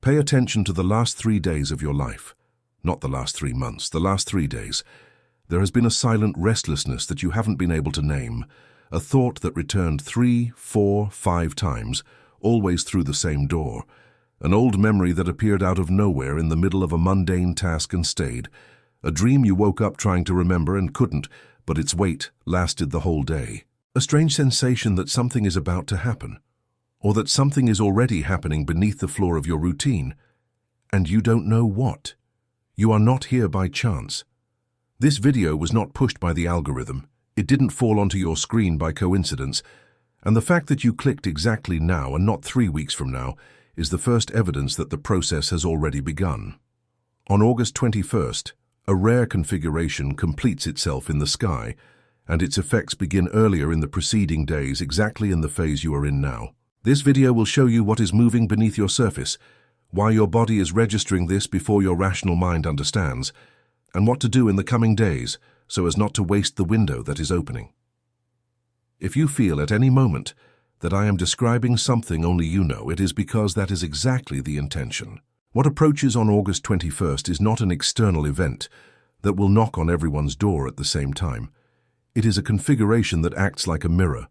Pay attention to the last 3 days of your life. Not the last 3 months, the last 3 days. There has been a silent restlessness that you haven't been able to name, a thought that returned 3, 4, 5 times, always through the same door, an old memory that appeared out of nowhere in the middle of a mundane task and stayed, a dream you woke up trying to remember and couldn't, but its weight lasted the whole day. A strange sensation that something is about to happen, or that something is already happening beneath the floor of your routine, and you don't know what. You are not here by chance. This video was not pushed by the algorithm. It didn't fall onto your screen by coincidence, and the fact that you clicked exactly now and not 3 weeks from now is the first evidence that the process has already begun. On August 21st, a rare configuration completes itself in the sky, and its effects begin earlier in the preceding days, exactly in the phase you are in now. This video will show you what is moving beneath your surface, why your body is registering this before your rational mind understands, and what to do in the coming days so as not to waste the window that is opening. If you feel at any moment that I am describing something only you know, it is because that is exactly the intention. What approaches on August 21st is not an external event that will knock on everyone's door at the same time. It is a configuration that acts like a mirror,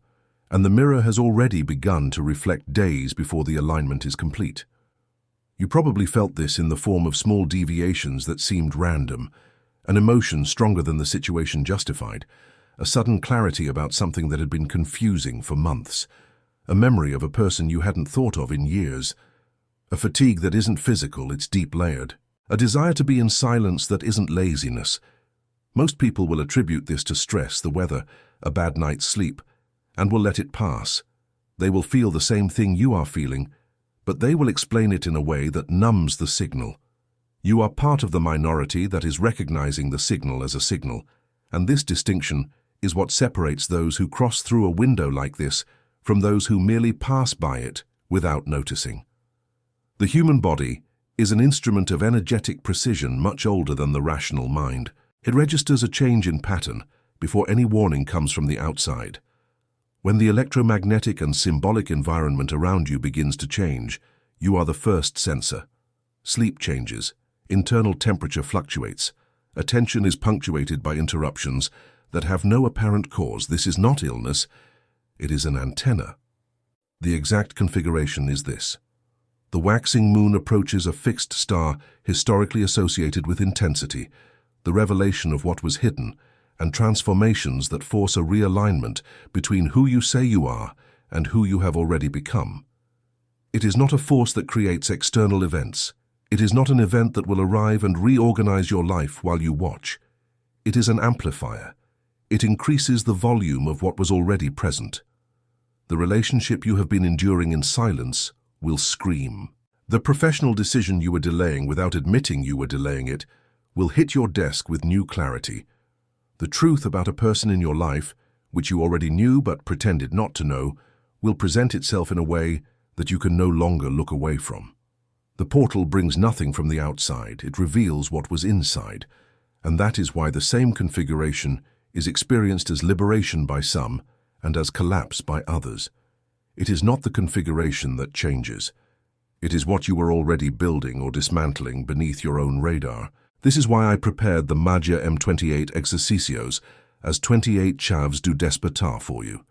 and the mirror has already begun to reflect days before the alignment is complete. You probably felt this in the form of small deviations that seemed random, an emotion stronger than the situation justified, a sudden clarity about something that had been confusing for months, a memory of a person you hadn't thought of in years, a fatigue that isn't physical, it's deep-layered, a desire to be in silence that isn't laziness. Most people will attribute this to stress, the weather, a bad night's sleep, and will let it pass. They will feel the same thing you are feeling, but they will explain it in a way that numbs the signal. You are part of the minority that is recognizing the signal as a signal, and this distinction is what separates those who cross through a window like this from those who merely pass by it without noticing. The human body is an instrument of energetic precision much older than the rational mind. It registers a change in pattern before any warning comes from the outside. When the electromagnetic and symbolic environment around you begins to change, you are the first sensor. Sleep changes. Internal temperature fluctuates. Attention is punctuated by interruptions that have no apparent cause. This is not illness, it is an antenna. The exact configuration is this. The waxing moon approaches a fixed star historically associated with intensity, the revelation of what was hidden, and transformations that force a realignment between who you say you are and who you have already become. It is not a force that creates external events. It is not an event that will arrive and reorganize your life while you watch. It is an amplifier. It increases the volume of what was already present. The relationship you have been enduring in silence will scream. The professional decision you were delaying without admitting you were delaying it will hit your desk with new clarity. The truth about a person in your life, which you already knew but pretended not to know, will present itself in a way that you can no longer look away from. The portal brings nothing from the outside, it reveals what was inside, and that is why the same configuration is experienced as liberation by some and as collapse by others. It is not the configuration that changes. It is what you were already building or dismantling beneath your own radar. This is why I prepared the Magia M28 Exercicios as 28 Chaves du Despertar for you.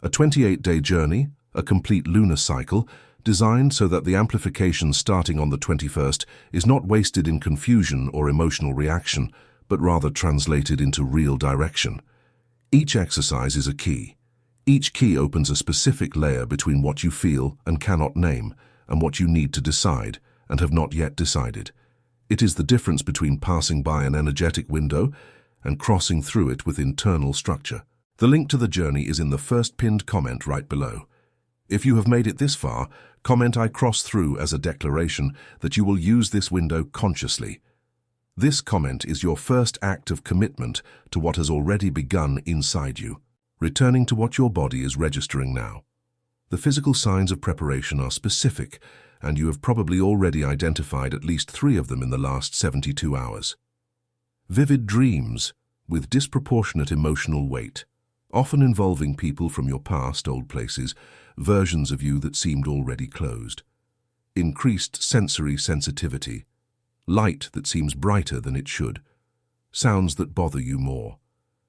A 28-day journey, a complete lunar cycle, designed so that the amplification starting on the 21st is not wasted in confusion or emotional reaction, but rather translated into real direction. Each exercise is a key. Each key opens a specific layer between what you feel and cannot name and what you need to decide and have not yet decided. It is the difference between passing by an energetic window and crossing through it with internal structure. The link to the journey is in the first pinned comment right below. If you have made it this far, comment "I cross through" as a declaration that you will use this window consciously. This comment is your first act of commitment to what has already begun inside you, returning to what your body is registering now. The physical signs of preparation are specific, and you have probably already identified at least 3 of them in the last 72 hours. Vivid dreams with disproportionate emotional weight, often involving people from your past, old places, versions of you that seemed already closed. increased sensory sensitivity, light that seems brighter than it should, sounds that bother you more,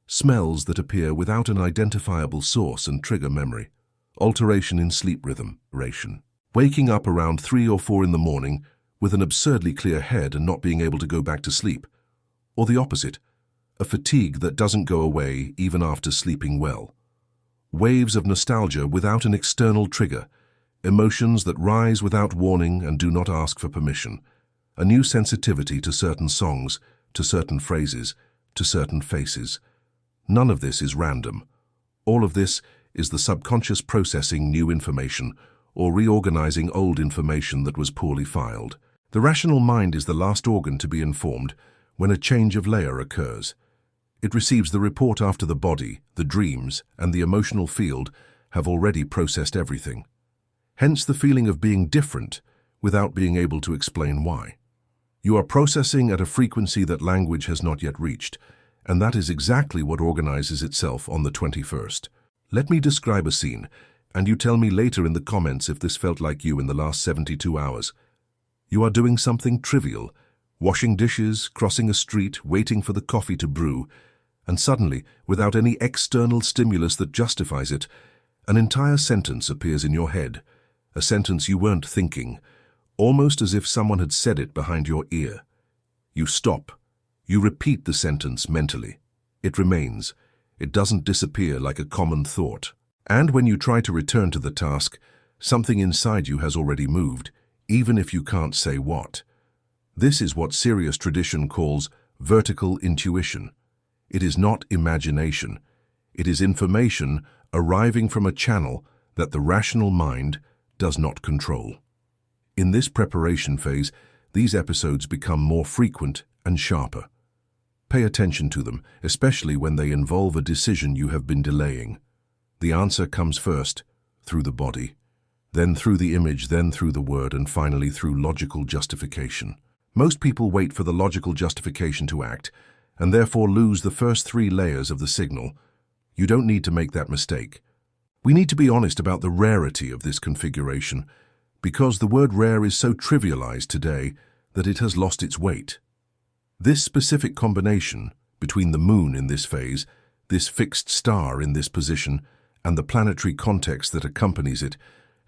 smells that appear without an identifiable source and trigger memory, alteration in sleep rhythm, waking up around 3 or 4 in the morning with an absurdly clear head and not being able to go back to sleep, or the opposite, a fatigue that doesn't go away even after sleeping well. Waves of nostalgia without an external trigger, emotions that rise without warning and do not ask for permission, a new sensitivity to certain songs, to certain phrases, to certain faces. None of this is random. All of this is the subconscious processing new information or reorganizing old information that was poorly filed. The rational mind is the last organ to be informed when a change of layer occurs. It receives the report after the body, the dreams, and the emotional field have already processed everything. Hence the feeling of being different without being able to explain why. You are processing at a frequency that language has not yet reached, and that is exactly what organizes itself on the 21st. Let me describe a scene, and you tell me later in the comments if this felt like you in the last 72 hours. You are doing something trivial, washing dishes, crossing a street, waiting for the coffee to brew, and suddenly, without any external stimulus that justifies it, an entire sentence appears in your head, a sentence you weren't thinking, almost as if someone had said it behind your ear. You stop. You repeat the sentence mentally. It remains. It doesn't disappear like a common thought. And when you try to return to the task, something inside you has already moved, even if you can't say what. This is what serious tradition calls vertical intuition. It is not imagination. It is information arriving from a channel that the rational mind does not control. In this preparation phase, these episodes become more frequent and sharper. Pay attention to them, especially when they involve a decision you have been delaying. The answer comes first, through the body, then through the image, then through the word, and finally through logical justification. Most people wait for the logical justification to act, and therefore lose the first 3 layers of the signal. You don't need to make that mistake. We need to be honest about the rarity of this configuration, because the word rare is so trivialized today that it has lost its weight. This specific combination between the moon in this phase, this fixed star in this position, and the planetary context that accompanies it,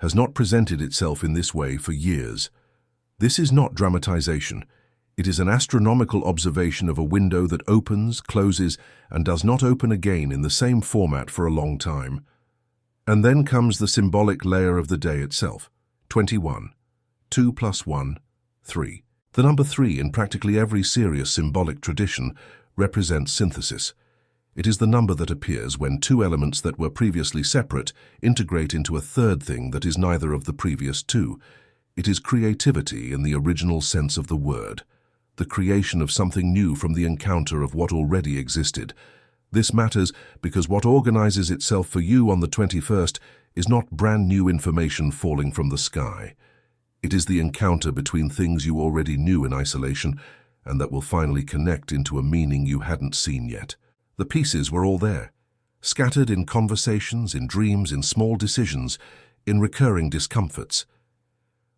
has not presented itself in this way for years. This is not dramatization. It is an astronomical observation of a window that opens, closes, and does not open again in the same format for a long time. And then comes the symbolic layer of the day itself, 21. 2 + 1, 3. The number 3 in practically every serious symbolic tradition represents synthesis. It is the number that appears when 2 elements that were previously separate integrate into a third thing that is neither of the previous 2. It is creativity in the original sense of the word, the creation of something new from the encounter of what already existed. This matters because what organizes itself for you on the 21st is not brand new information falling from the sky. It is the encounter between things you already knew in isolation and that will finally connect into a meaning you hadn't seen yet. The pieces were all there, scattered in conversations, in dreams, in small decisions, in recurring discomforts.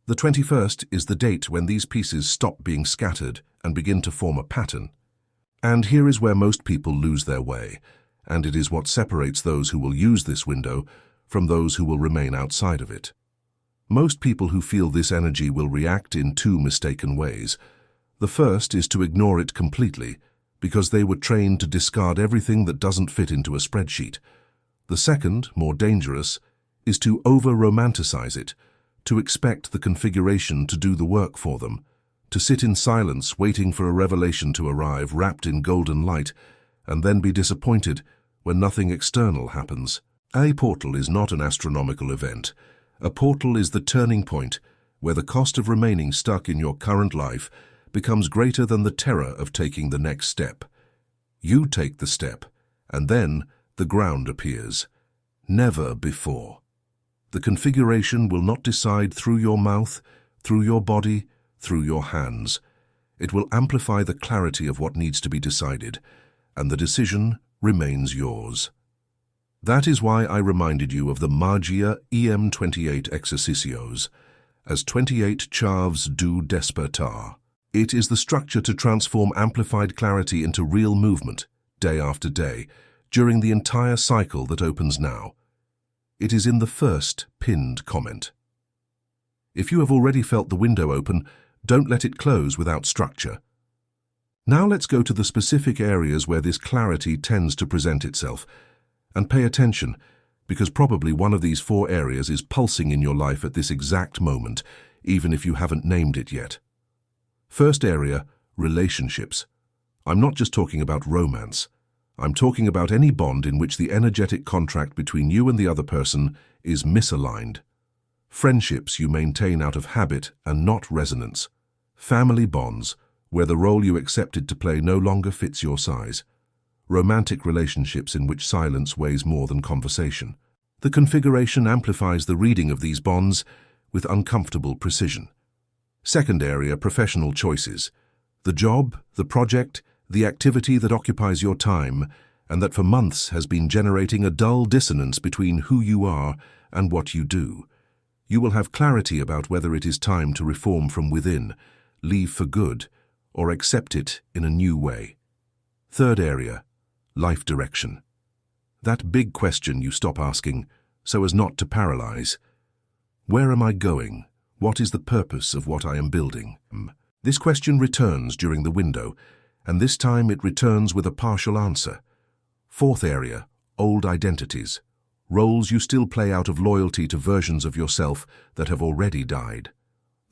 The 21st is the date when these pieces stop being scattered and begin to form a pattern. And here is where most people lose their way, and it is what separates those who will use this window from those who will remain outside of it. Most people who feel this energy will react in 2 mistaken ways. The first is to ignore it completely, because they were trained to discard everything that doesn't fit into a spreadsheet. The second, more dangerous, is to over-romanticize it, to expect the configuration to do the work for them, to sit in silence waiting for a revelation to arrive wrapped in golden light, and then be disappointed when nothing external happens. A portal is not an astronomical event. A portal is the turning point where the cost of remaining stuck in your current life becomes greater than the terror of taking the next step. You take the step, and then the ground appears. Never before. The configuration will not decide through your mouth, through your body, through your hands. It will amplify the clarity of what needs to be decided, and the decision remains yours. That is why I reminded you of the Magia EM28 exercicios, as 28 Chaves du Despertar. It is the structure to transform amplified clarity into real movement, day after day, during the entire cycle that opens now. It is in the first pinned comment. If you have already felt the window open, don't let it close without structure. Now let's go to the specific areas where this clarity tends to present itself. And pay attention, because probably one of these 4 areas is pulsing in your life at this exact moment, even if you haven't named it yet. First area, relationships. I'm not just talking about romance. I'm talking about any bond in which the energetic contract between you and the other person is misaligned. Friendships you maintain out of habit and not resonance. Family bonds, where the role you accepted to play no longer fits your size. Romantic relationships in which silence weighs more than conversation. The configuration amplifies the reading of these bonds with uncomfortable precision. Second area, professional choices. The job, the project, the activity that occupies your time, and that for months has been generating a dull dissonance between who you are and what you do. You will have clarity about whether it is time to reform from within, leave for good, or accept it in a new way. Third area, life direction. That big question you stop asking so as not to paralyze. Where am I going? What is the purpose of what I am building? This question returns during the window, and this time it returns with a partial answer. Fourth area, old identities. Roles you still play out of loyalty to versions of yourself that have already died.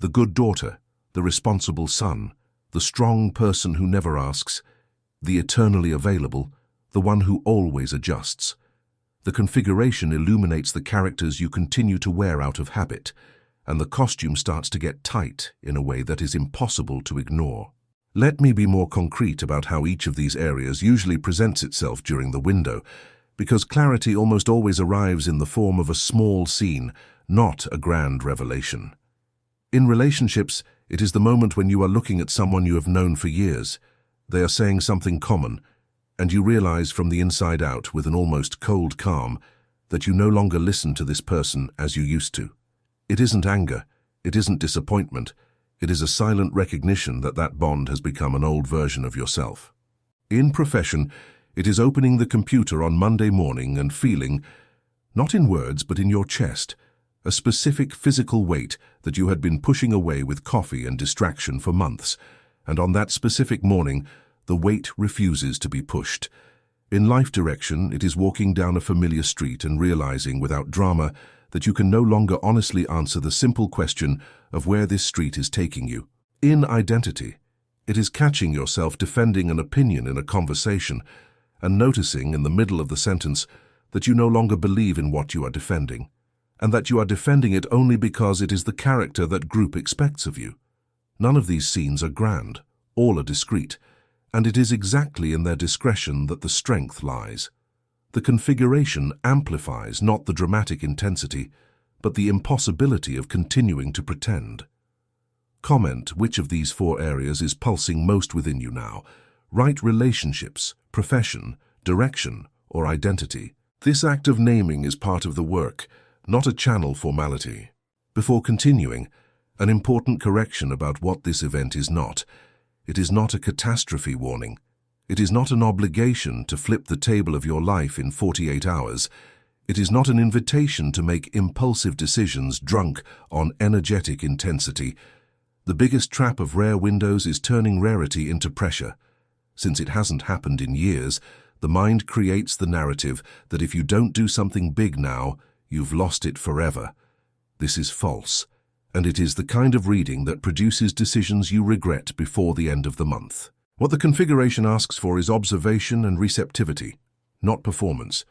The good daughter, the responsible son, the strong person who never asks, the eternally available, the one who always adjusts. The configuration illuminates the characters you continue to wear out of habit, and the costume starts to get tight in a way that is impossible to ignore. Let me be more concrete about how each of these areas usually presents itself during the window, because clarity almost always arrives in the form of a small scene, not a grand revelation. In relationships, it is the moment when you are looking at someone you have known for years. They are saying something common, and you realize from the inside out with an almost cold calm that you no longer listen to this person as you used to. It isn't anger, it isn't disappointment, it is a silent recognition that that bond has become an old version of yourself. In profession, it is opening the computer on Monday morning and feeling, not in words but in your chest, a specific physical weight that you had been pushing away with coffee and distraction for months, and on that specific morning, the weight refuses to be pushed. In life direction, it is walking down a familiar street and realizing without drama that you can no longer honestly answer the simple question of where this street is taking you. In identity, it is catching yourself defending an opinion in a conversation and noticing in the middle of the sentence that you no longer believe in what you are defending, and that you are defending it only because it is the character that group expects of you. None of these scenes are grand, all are discreet, and it is exactly in their discretion that the strength lies. The configuration amplifies not the dramatic intensity, but the impossibility of continuing to pretend. Comment which of these 4 areas is pulsing most within you now. Write relationships, profession, direction, or identity. This act of naming is part of the work, not a channel formality. Before continuing, an important correction about what this event is not. It is not a catastrophe warning. It is not an obligation to flip the table of your life in 48 hours. It is not an invitation to make impulsive decisions drunk on energetic intensity. The biggest trap of rare windows is turning rarity into pressure. Since it hasn't happened in years, the mind creates the narrative that if you don't do something big now, you've lost it forever. This is false, and it is the kind of reading that produces decisions you regret before the end of the month. What the configuration asks for is observation and receptivity, not performance.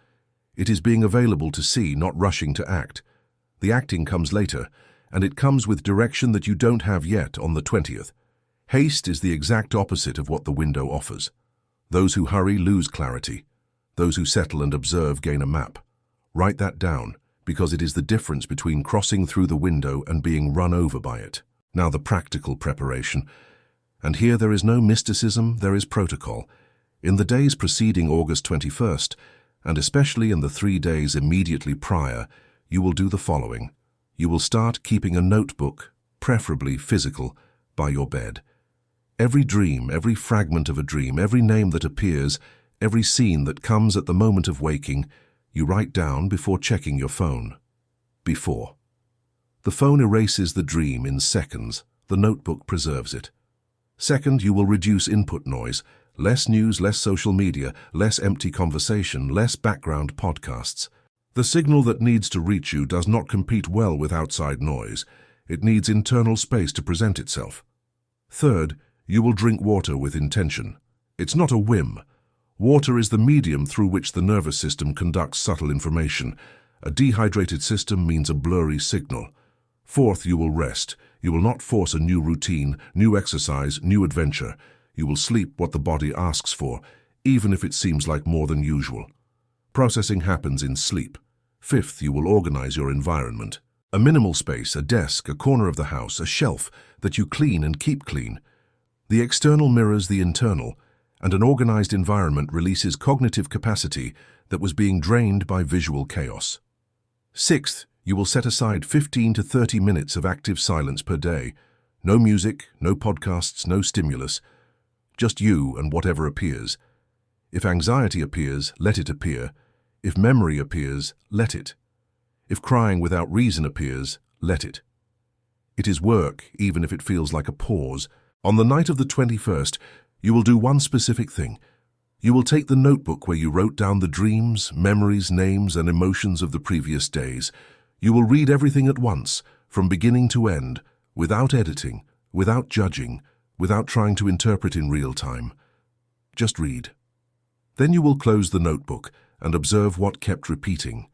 It is being available to see, not rushing to act. The acting comes later, and it comes with direction that you don't have yet on the 20th. Haste is the exact opposite of what the window offers. Those who hurry lose clarity. Those who settle and observe gain a map. Write that down, because it is the difference between crossing through the window and being run over by it. Now the practical preparation. And here there is no mysticism, there is protocol. In the days preceding August 21st, and especially in the 3 days immediately prior, you will do the following. you will start keeping a notebook, preferably physical, by your bed. Every dream, every fragment of a dream, every name that appears, every scene that comes at the moment of waking, you write down before checking your phone. Before. The phone erases the dream in seconds. The notebook preserves it. Second, you will reduce input noise. Less news, less social media, less empty conversation, less background podcasts. The signal that needs to reach you does not compete well with outside noise. It needs internal space to present itself. Third, you will drink water with intention. It's not a whim. Water is the medium through which the nervous system conducts subtle information. A dehydrated system means a blurry signal. Fourth, you will rest. You will not force a new routine, new exercise, new adventure. You will sleep what the body asks for, even if it seems like more than usual. Processing happens in sleep. Fifth, you will organize your environment. A minimal space, a desk, a corner of the house, a shelf that you clean and keep clean. The external mirrors the internal, and an organized environment releases cognitive capacity that was being drained by visual chaos. Sixth, you will set aside 15 to 30 minutes of active silence per day. No music, no podcasts, no stimulus. Just you and whatever appears. If anxiety appears, let it appear. If memory appears, let it. If crying without reason appears, let it. It is work, even if it feels like a pause. On the night of the 21st, you will do one specific thing. You will take the notebook where you wrote down the dreams, memories, names, and emotions of the previous days. You will read everything at once, from beginning to end, without editing, without judging, without trying to interpret in real time. Just read. Then you will close the notebook and observe what kept repeating.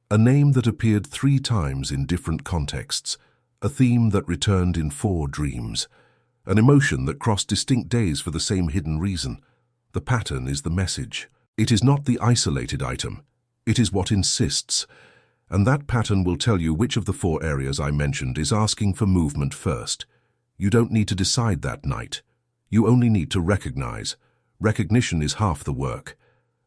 A name that appeared 3 times in different contexts. A theme that returned in 4 dreams. An emotion that crossed distinct days for the same hidden reason. The pattern is the message. It is not the isolated item. It is what insists. And that pattern will tell you which of the 4 areas I mentioned is asking for movement first. You don't need to decide that night. You only need to recognize. Recognition is half the work.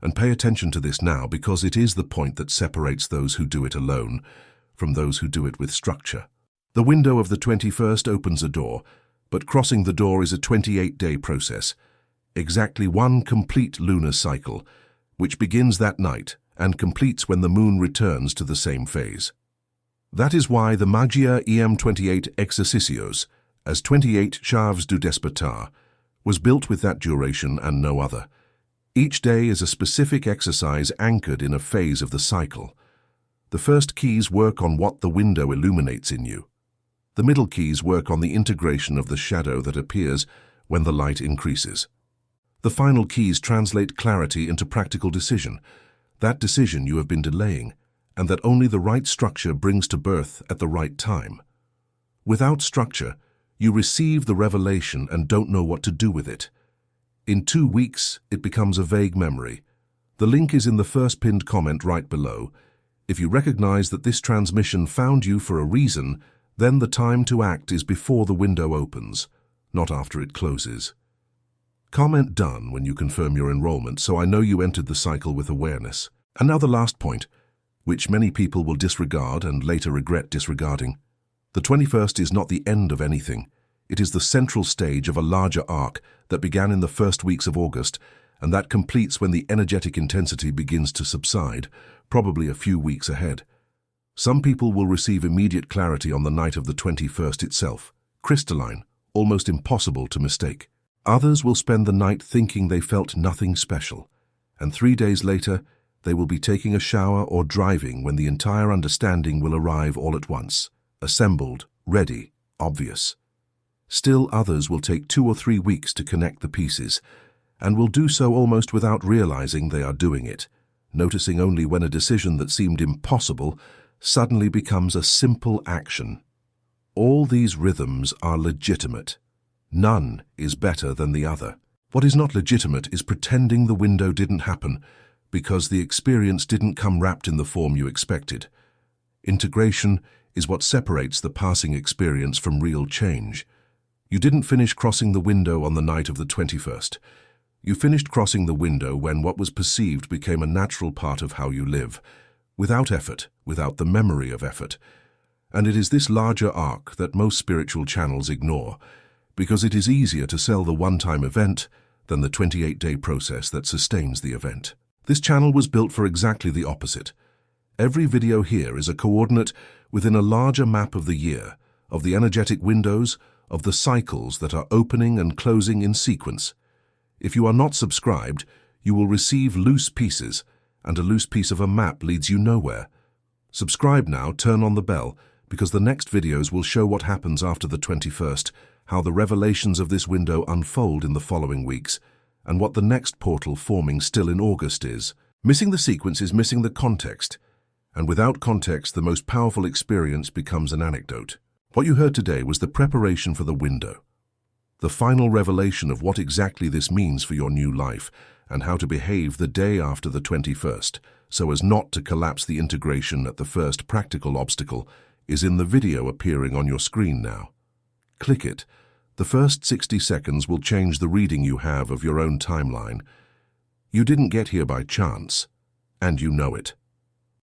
And pay attention to this now, because it is the point that separates those who do it alone from those who do it with structure. The window of the 21st opens a door, but crossing the door is a 28-day process. Exactly 1 complete lunar cycle, which begins that night and completes when the moon returns to the same phase. That is why the Magia EM28 Exercicios, as 28 Chaves do Despertar, was built with that duration and no other. Each day is a specific exercise anchored in a phase of the cycle. The first keys work on what the window illuminates in you. The middle keys work on the integration of the shadow that appears when the light increases. The final keys translate clarity into practical decision, that decision you have been delaying, and that only the right structure brings to birth at the right time. Without structure, you receive the revelation and don't know what to do with it. In 2 weeks, it becomes a vague memory. The link is in the first pinned comment right below. If you recognize that this transmission found you for a reason, then the time to act is before the window opens, not after it closes. Comment done when you confirm your enrollment, so I know you entered the cycle with awareness. And now the last point, which many people will disregard and later regret disregarding. The 21st is not the end of anything. It is the central stage of a larger arc that began in the first weeks of August, and that completes when the energetic intensity begins to subside, probably a few weeks ahead. Some people will receive immediate clarity on the night of the 21st itself, crystalline, almost impossible to mistake. Others will spend the night thinking they felt nothing special, and 3 days later, they will be taking a shower or driving when the entire understanding will arrive all at once, assembled, ready, obvious. Still others will take 2 or 3 weeks to connect the pieces, and will do so almost without realizing they are doing it, noticing only when a decision that seemed impossible suddenly becomes a simple action. All these rhythms are legitimate. None is better than the other. What is not legitimate is pretending the window didn't happen because the experience didn't come wrapped in the form you expected. Integration is what separates the passing experience from real change. You didn't finish crossing the window on the night of the 21st. You finished crossing the window when what was perceived became a natural part of how you live, without effort, without the memory of effort. And it is this larger arc that most spiritual channels ignore, because it is easier to sell the one-time event than the 28-day process that sustains the event. This channel was built for exactly the opposite. Every video here is a coordinate within a larger map of the year, of the energetic windows, of the cycles that are opening and closing in sequence. If you are not subscribed, you will receive loose pieces, and a loose piece of a map leads you nowhere. Subscribe now, turn on the bell, because the next videos will show what happens after the 21st, how the revelations of this window unfold in the following weeks, and what the next portal forming still in August is. Missing the sequence is missing the context, and without context, the most powerful experience becomes an anecdote. What you heard today was the preparation for the window, the final revelation of what exactly this means for your new life, and how to behave the day after the 21st, so as not to collapse the integration at the first practical obstacle, is in the video appearing on your screen now. Click it. The first 60 seconds will change the reading you have of your own timeline. You didn't get here by chance, and you know it.